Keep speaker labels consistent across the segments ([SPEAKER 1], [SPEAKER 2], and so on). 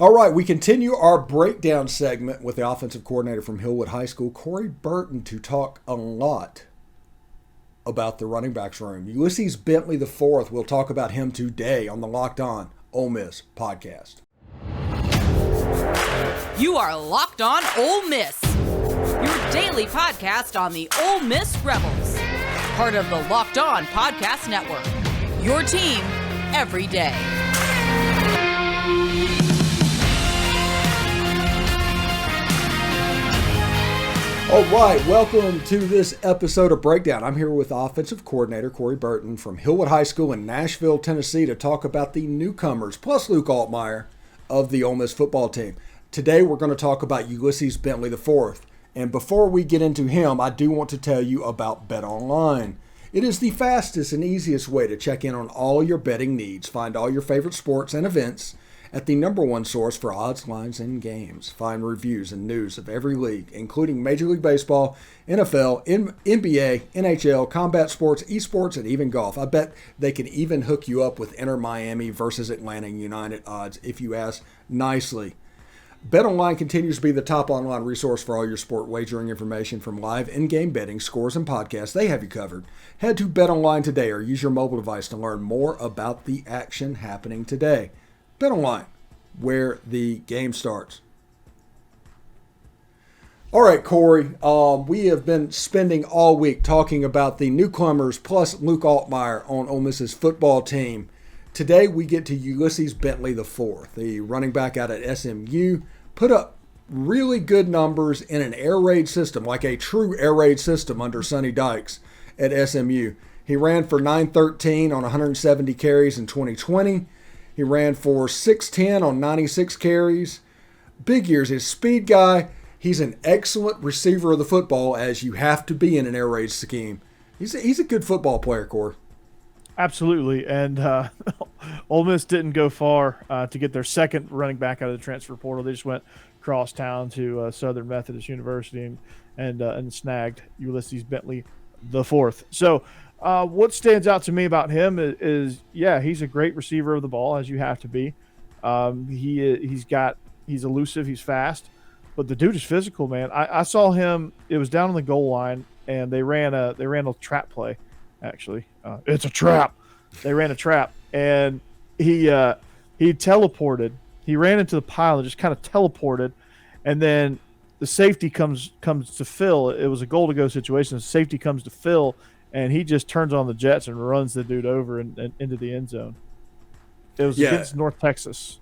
[SPEAKER 1] All right, we continue our breakdown segment with the offensive coordinator from Hillwood High School, Corey Burton, to talk a lot about the running backs room. Ulysses Bentley IV, we'll talk about him today on the Locked On Ole Miss podcast.
[SPEAKER 2] You are Locked On Ole Miss, your daily podcast on the Ole Miss Rebels, part of the Locked On Podcast Network, your team every day.
[SPEAKER 1] All right, welcome to this episode of Breakdown. I'm here with offensive coordinator Corey Burton from Hillwood High School in Nashville, Tennessee, to talk about the newcomers, plus Luke Altmyer, of the Ole Miss football team. Today, we're going to talk about Ulysses Bentley IV. And before we get into him, I do want to tell you about BetOnline. It is the fastest and easiest way to check in on all your betting needs. Find all your favorite sports and events at the #1 source for odds, lines, and games. Find reviews and news of every league, including Major League Baseball, NFL, NBA, NHL, combat sports, esports, and even golf. I bet they can even hook you up with Inter Miami versus Atlanta United odds if you ask nicely. BetOnline continues to be the top online resource for all your sport wagering information, from live in-game betting, scores, and podcasts. They have you covered. Head to BetOnline today or use your mobile device to learn more about the action happening today. BetOnline, where the game starts. All right, Corey, we have been spending all week talking about the newcomers plus Luke Altmyer on Ole Miss's football team. Today we get to Ulysses Bentley IV, the running back out at SMU, put up really good numbers in an air raid system, like a true air raid system under Sonny Dykes at SMU. He ran for 913 on 170 carries in 2020. He ran for 610 on 96 carries. Big years. He's a speed guy. He's an excellent receiver of the football, as you have to be in an air raid scheme. He's a good football player, Corey.
[SPEAKER 3] Absolutely. And Ole Miss didn't go far to get their second running back out of the transfer portal. They just went cross town to Southern Methodist University and snagged Ulysses Bentley IV. So what stands out to me about him is he's a great receiver of the ball, as you have to be. He's elusive, he's fast, but the dude is physical, man. I saw him. It was down on the goal line, and they ran a trap play. Actually, it's a trap. They ran a trap, and he teleported. He ran into the pile and just kind of teleported, and then the safety comes to Phil. It was a goal to go situation. The safety comes to Phil, and he just turns on the jets and runs the dude over and into the end zone. It was against North Texas.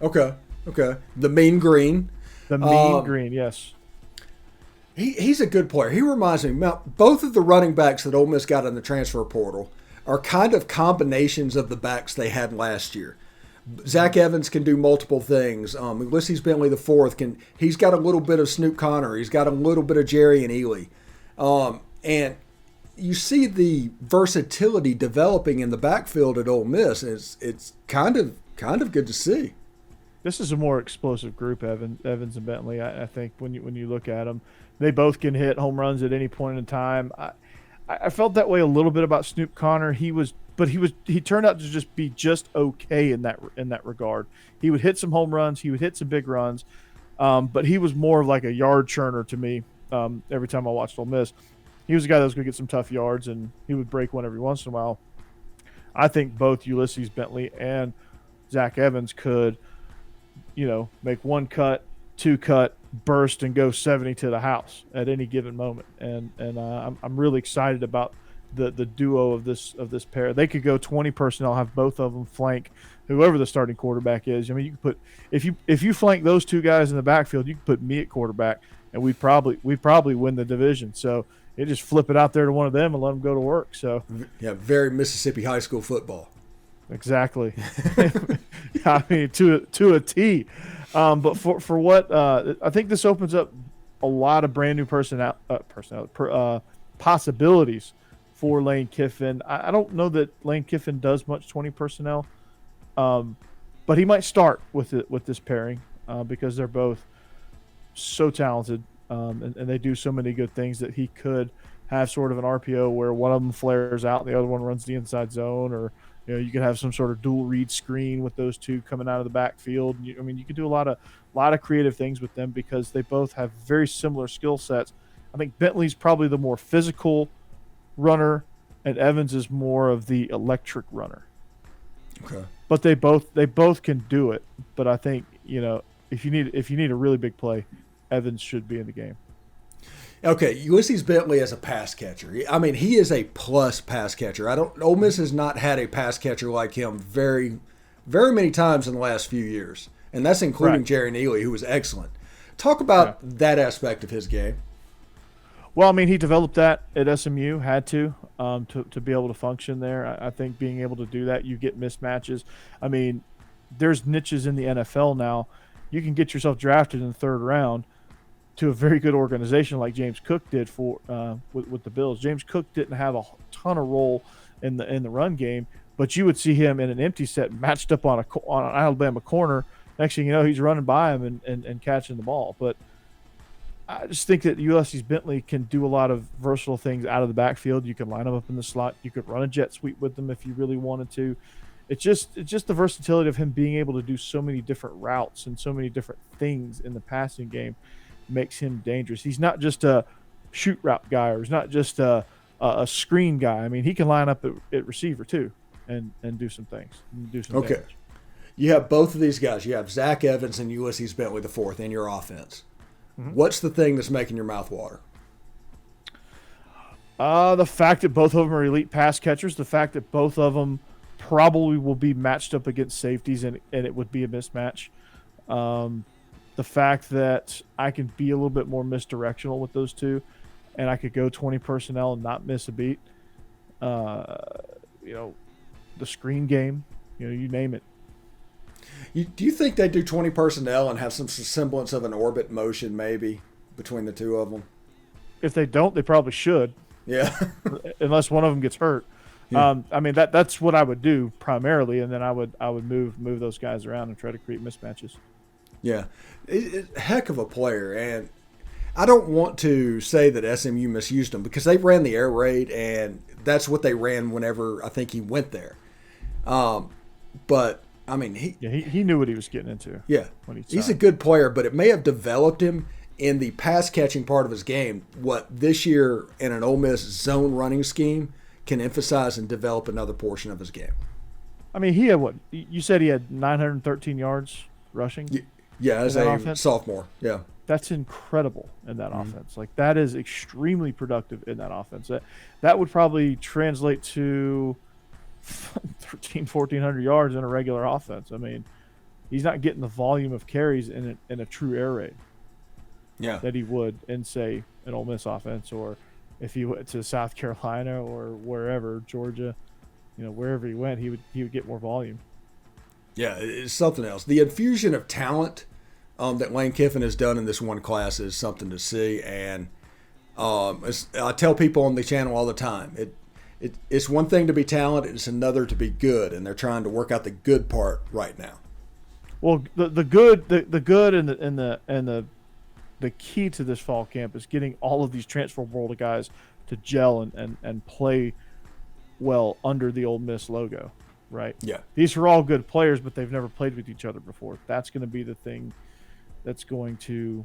[SPEAKER 1] Okay. The Mean Green.
[SPEAKER 3] The Mean Green, yes.
[SPEAKER 1] He's a good player. He reminds me, both of the running backs that Ole Miss got in the transfer portal are kind of combinations of the backs they had last year. Zach Evans can do multiple things. Ulysses Bentley IV he's got a little bit of Snoop Connor. He's got a little bit of Jerry and Ely. And you see the versatility developing in the backfield at Ole Miss. It's kind of good to see.
[SPEAKER 3] This is a more explosive group, Evans and Bentley. I think when you look at them, they both can hit home runs at any point in time. I felt that way a little bit about Snoop Connor. He turned out to just be just okay in that regard. He would hit some home runs, he would hit some big runs, but he was more of like a yard churner to me. Every time I watched Ole Miss, he was a guy that was going to get some tough yards, and he would break one every once in a while. I think both Ulysses Bentley and Zach Evans could, make one cut, two cut, burst, and go 70 to the house at any given moment. And I'm really excited about the duo of this pair. They could go 20 personnel, have both of them flank whoever the starting quarterback is. I mean, you can put if you flank those two guys in the backfield, you can put me at quarterback, and we'd probably win the division. So you just flip it out there to one of them and let them go to work. So
[SPEAKER 1] yeah, very Mississippi high school football.
[SPEAKER 3] Exactly. I mean, to a T. But for what I think this opens up a lot of brand new possibilities for Lane Kiffin. I don't know that Lane Kiffin does much 20 personnel, but he might start with this pairing because they're both so talented and they do so many good things that he could have sort of an RPO where one of them flares out and the other one runs the inside zone, or You could have some sort of dual read screen with those two coming out of the backfield. You could do a lot of creative things with them because they both have very similar skill sets. I think Bentley's probably the more physical runner, and Evans is more of the electric runner.
[SPEAKER 1] Okay.
[SPEAKER 3] But they both can do it. But I think, if you need a really big play, Evans should be in the game.
[SPEAKER 1] Okay, Ulysses Bentley as a pass catcher. I mean, he is a plus pass catcher. Ole Miss has not had a pass catcher like him very, very many times in the last few years, and that's including
[SPEAKER 3] Right.
[SPEAKER 1] Jerry Neely, who was excellent. Talk about that aspect of his game.
[SPEAKER 3] Well, he developed that at SMU, had to be able to function there. I think being able to do that, you get mismatches. There's niches in the NFL now. You can get yourself drafted in the third round to a very good organization like James Cook did with the Bills. James Cook didn't have a ton of role in the run game, but you would see him in an empty set matched up on an Alabama corner. Next thing you know, he's running by him and catching the ball. But I just think that Ulysses Bentley can do a lot of versatile things out of the backfield. You can line him up in the slot. You could run a jet sweep with him if you really wanted to. It's just the versatility of him being able to do so many different routes and so many different things in the passing game makes him dangerous. He's not just a shoot route guy, or he's not just a screen guy. He can line up at receiver too and do some things.
[SPEAKER 1] Okay.
[SPEAKER 3] Damage.
[SPEAKER 1] You have both of these guys. You have Zach Evans and Ulysses Bentley IV in your offense. Mm-hmm. What's the thing that's making your mouth water?
[SPEAKER 3] The fact that both of them are elite pass catchers, the fact that both of them probably will be matched up against safeties and it would be a mismatch. The fact that I can be a little bit more misdirectional with those two, and I could go 20 personnel and not miss a beat. The screen game, you name it.
[SPEAKER 1] Do you think they do 20 personnel and have some semblance of an orbit motion maybe between the two of them?
[SPEAKER 3] If they don't, they probably should.
[SPEAKER 1] Yeah.
[SPEAKER 3] Unless one of them gets hurt.
[SPEAKER 1] Yeah.
[SPEAKER 3] That's what I would do primarily, and then I would move those guys around and try to create mismatches.
[SPEAKER 1] Yeah. Heck of a player, and I don't want to say that SMU misused him because they ran the air raid, and that's what they ran whenever I think he went there. But
[SPEAKER 3] he knew what he was getting into.
[SPEAKER 1] Yeah,
[SPEAKER 3] when
[SPEAKER 1] he's a good player, but it may have developed him in the pass catching part of his game. What this year in an Ole Miss zone running scheme can emphasize and develop another portion of his game.
[SPEAKER 3] He had what you said he had 913 yards rushing.
[SPEAKER 1] Yeah, as a
[SPEAKER 3] offense?
[SPEAKER 1] sophomore. Yeah,
[SPEAKER 3] that's incredible in that offense. Like that is extremely productive in that offense. That would probably translate to 1,400 yards in a regular offense. He's not getting the volume of carries in a true air raid.
[SPEAKER 1] Yeah,
[SPEAKER 3] that he would in say an Ole Miss offense, or if he went to South Carolina or wherever, Georgia, wherever he went, he would get more volume.
[SPEAKER 1] Yeah, it's something else. The infusion of talent that Lane Kiffin has done in this one class is something to see. And I tell people on the channel all the time, it's one thing to be talented, it's another to be good, and they're trying to work out the good part right now.
[SPEAKER 3] Well, the good and the key to this fall camp is getting all of these transfer portal guys to gel and play well under the Ole Miss logo. Right.
[SPEAKER 1] Yeah.
[SPEAKER 3] These are all good players, but they've never played with each other before. That's going to be the thing that's going to,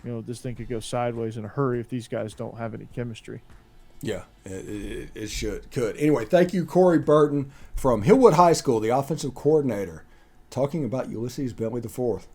[SPEAKER 3] this thing could go sideways in a hurry if these guys don't have any chemistry.
[SPEAKER 1] Yeah, it could. Anyway, thank you, Corey Burton from Hillwood High School, the offensive coordinator, talking about Ulysses Bentley IV.